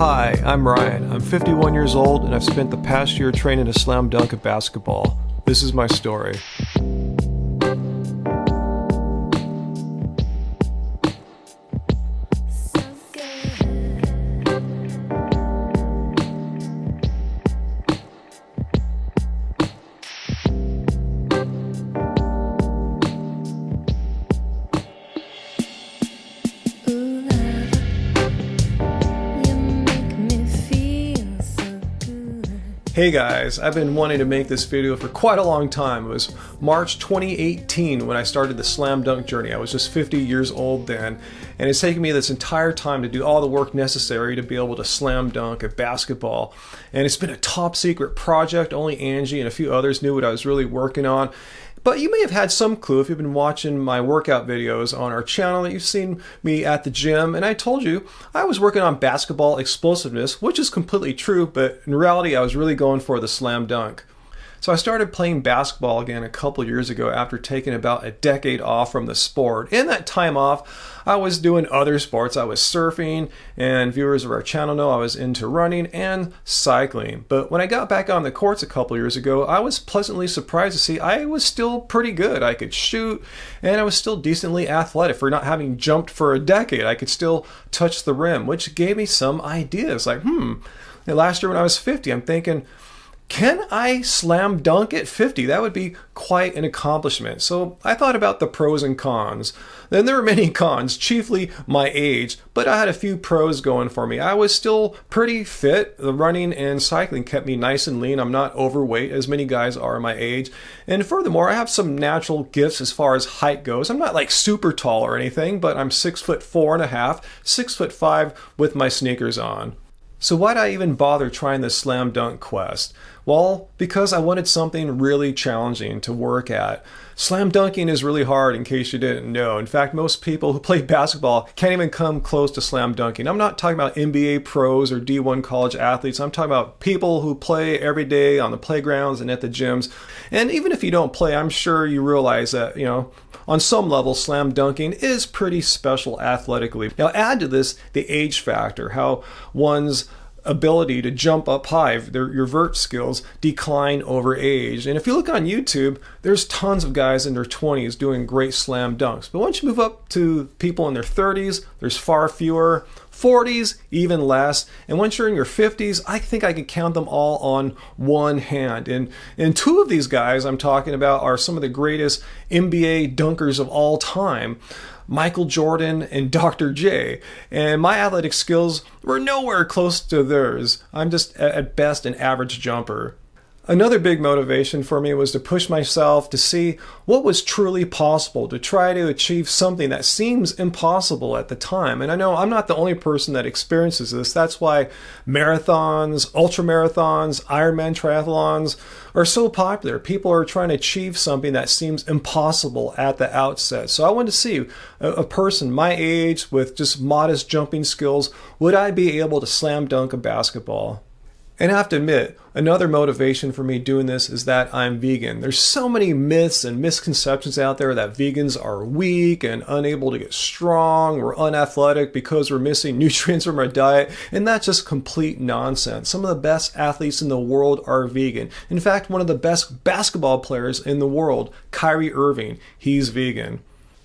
Hi, I'm Ryan. I'm 51 years old and I've spent the past year training to slam dunk at basketball. This is my story. Hey guys, I've been wanting to make this video for quite a long time. It was March 2018 when I started the slam dunk journey. I was just 50 years old then, and it's taken me this entire time to do all the work necessary to be able to slam dunk at basketball. And it's been a top secret project. Only Angie and a few others knew what I was really working on. But you may have had some clue if you've been watching my workout videos on our channel that you've seen me at the gym, and I told you I was working on basketball explosiveness, which is completely true, but in reality I was really going for the slam dunk. So I started playing basketball again a couple years ago after taking about a decade off from the sport. In that time off, I was doing other sports. I was surfing, and viewers of our channel know I was into running and cycling. But when I got back on the courts a couple years ago, I was pleasantly surprised to see I was still pretty good. I could shoot, and I was still decently athletic for not having jumped for a decade. I could still touch the rim, which gave me some ideas. Like, last year when I was 50, I'm thinking, can I slam dunk at 50? That would be quite an accomplishment. So I thought about the pros and cons. Then there were many cons, chiefly my age, but I had a few pros going for me. I was still pretty fit. The running and cycling kept me nice and lean. I'm not overweight as many guys are my age. And furthermore, I have some natural gifts as far as height goes. I'm not like super tall or anything, but I'm 6'4.5", 6'5" with my sneakers on. So why'd I even bother trying the slam dunk quest? Well, because I wanted something really challenging to work at. Slam dunking is really hard, in case you didn't know. In fact, most people who play basketball can't even come close to slam dunking. I'm not talking about NBA pros or D1 college athletes. I'm talking about people who play every day on the playgrounds and at the gyms. And even if you don't play, I'm sure you realize that, on some level, slam dunking is pretty special athletically. Now add to this the age factor, how one's ability to jump up high, your vert skills decline over age. And if you look on YouTube, there's tons of guys in their 20s doing great slam dunks. But once you move up to people in their 30s, there's far fewer. 40s, even less. And once you're in your 50s, I think I could count them all on one hand. And two of these guys I'm talking about are some of the greatest NBA dunkers of all time, Michael Jordan and Dr. J. And my athletic skills were nowhere close to theirs. I'm just at best an average jumper. Another big motivation for me was to push myself to see what was truly possible, to try to achieve something that seems impossible at the time. And I know I'm not the only person that experiences this. That's why marathons, ultramarathons, Ironman triathlons are so popular. People are trying to achieve something that seems impossible at the outset. So I wanted to see a person my age with just modest jumping skills, would I be able to slam dunk a basketball? And I have to admit, another motivation for me doing this is that I'm vegan. There's so many myths and misconceptions out there that vegans are weak and unable to get strong or unathletic because we're missing nutrients from our diet, and that's just complete nonsense. Some of the best athletes in the world are vegan. In fact, one of the best basketball players in the world, Kyrie Irving, he's vegan.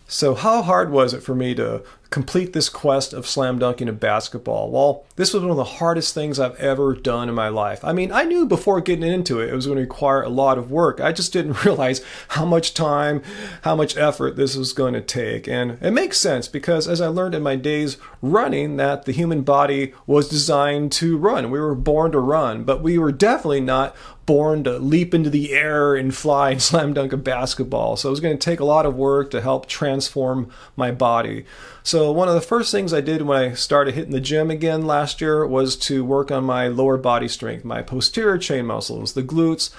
So how hard was it for me to complete this quest of slam dunking in basketball? Well, this was one of the hardest things I've ever done in my life. I mean, I knew before getting into it, it was going to require a lot of work. I just didn't realize how much time, how much effort this was going to take. And it makes sense because as I learned in my days running that the human body was designed to run. We were born to run, but we were definitely not born to leap into the air and fly and slam dunk a basketball. So it was going to take a lot of work to help transform my body. So one of the first things I did when I started hitting the gym again last year was to work on my lower body strength, my posterior chain muscles, the glutes,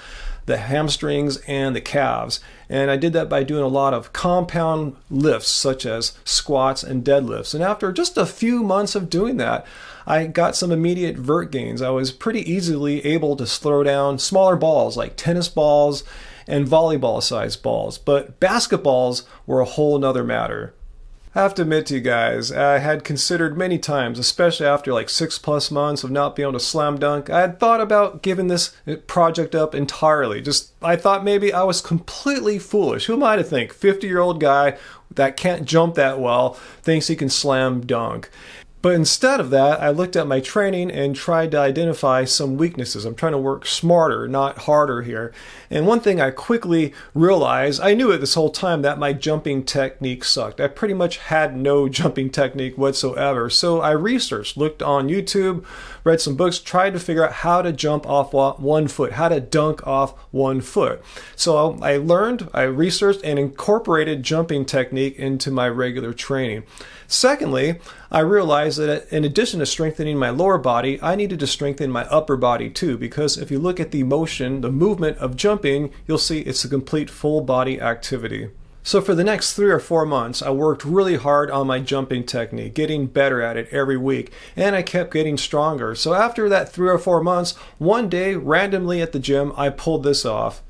the hamstrings, and the calves. And I did that by doing a lot of compound lifts such as squats and deadlifts. And after just a few months of doing that, I got some immediate vert gains. I was pretty easily able to throw down smaller balls like tennis balls and volleyball sized balls, but basketballs were a whole nother matter. I have to admit to you guys, I had considered many times, especially after like 6+ months of not being able to slam dunk, I had thought about giving this project up entirely. I thought maybe I was completely foolish. Who am I to think? 50-year-old guy that can't jump that well thinks he can slam dunk. But instead of that, I looked at my training and tried to identify some weaknesses. I'm trying to work smarter, not harder here. And one thing I quickly realized, I knew it this whole time, that my jumping technique sucked. I pretty much had no jumping technique whatsoever. So I researched, looked on YouTube, read some books, tried to figure out how to jump off one foot, how to dunk off 1 foot. So I learned, I researched, and incorporated jumping technique into my regular training. Secondly, I realized that in addition to strengthening my lower body, I needed to strengthen my upper body too, because if you look at the motion, the movement of jumping, you'll see it's a complete full body activity. So for the next 3 or 4 months, I worked really hard on my jumping technique, getting better at it every week, and I kept getting stronger. So after that 3 or 4 months, one day, randomly at the gym, I pulled this off.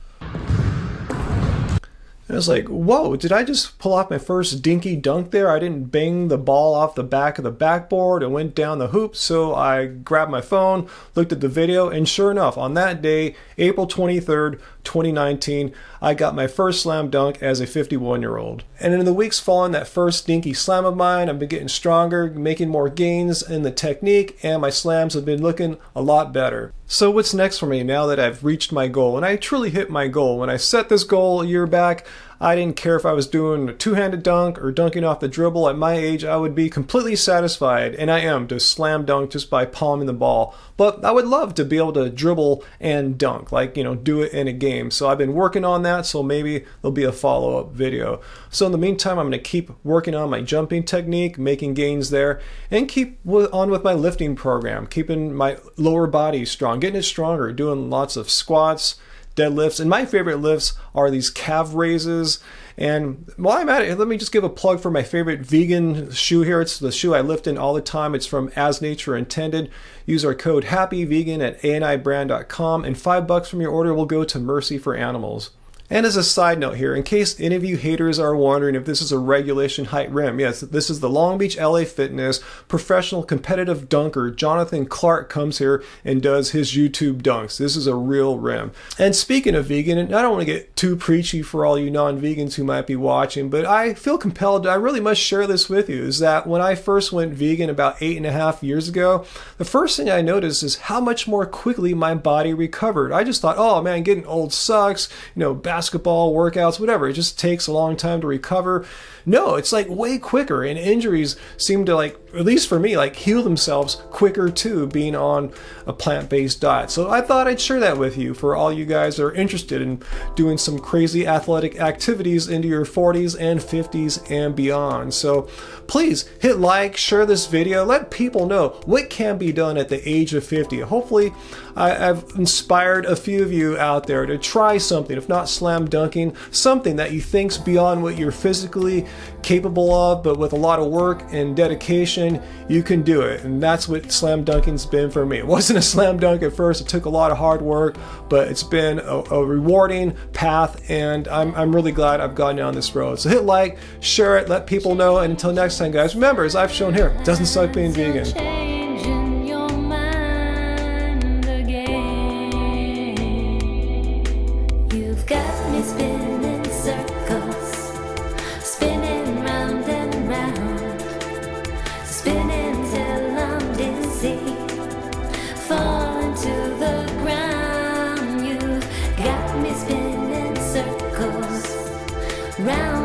And I was like, whoa, did I just pull off my first dinky dunk there? I didn't bang the ball off the back of the backboard and went down the hoop. So I grabbed my phone, looked at the video, and sure enough, on that day, April 23rd, 2019, I got my first slam dunk as a 51-year-old. And in the weeks following that first dinky slam of mine, I've been getting stronger, making more gains in the technique, and my slams have been looking a lot better. So what's next for me now that I've reached my goal? And I truly hit my goal. When I set this goal a year back, I didn't care if I was doing a two-handed dunk or dunking off the dribble. At my age, I would be completely satisfied, and I am, to slam dunk just by palming the ball. But I would love to be able to dribble and dunk, like, do it in a game. So I've been working on that, so maybe there'll be a follow-up video. So in the meantime, I'm going to keep working on my jumping technique, making gains there, and keep on with my lifting program, keeping my lower body strong, getting it stronger, doing lots of squats, deadlifts, and my favorite lifts are these calf raises. And while I'm at it, let me just give a plug for my favorite vegan shoe here. It's the shoe I lift in all the time. It's from As Nature Intended. Use our code HAPPYVEGAN at anibrand.com, and $5 from your order will go to Mercy for Animals. And as a side note here, in case any of you haters are wondering if this is a regulation height rim, yes, this is the Long Beach LA Fitness professional competitive dunker Jonathan Clark comes here and does his YouTube dunks. This is a real rim. And speaking of vegan, and I don't want to get too preachy for all you non-vegans who might be watching, but I feel compelled, I really must share this with you, is that when I first went vegan about 8.5 years ago, the first thing I noticed is how much more quickly my body recovered. I just thought, oh man, getting old sucks, basketball, workouts, whatever. It just takes a long time to recover. No, it's like way quicker, and injuries seem to, like, at least for me, like heal themselves quicker too, being on a plant-based diet. So I thought I'd share that with you for all you guys that are interested in doing some crazy athletic activities into your 40s and 50s and beyond. So please hit like, share this video, let people know what can be done at the age of 50. Hopefully I've inspired a few of you out there to try something, if not slam dunking, something that you think's beyond what you're physically capable of, but with a lot of work and dedication, you can do it. And that's what slam dunking's been for me. It wasn't a slam dunk at first. It took a lot of hard work, but it's been a rewarding path, and I'm really glad I've gone down this road. So hit like, share it, let people know, and until next time, guys, remember, as I've shown here, it doesn't suck being vegan. Round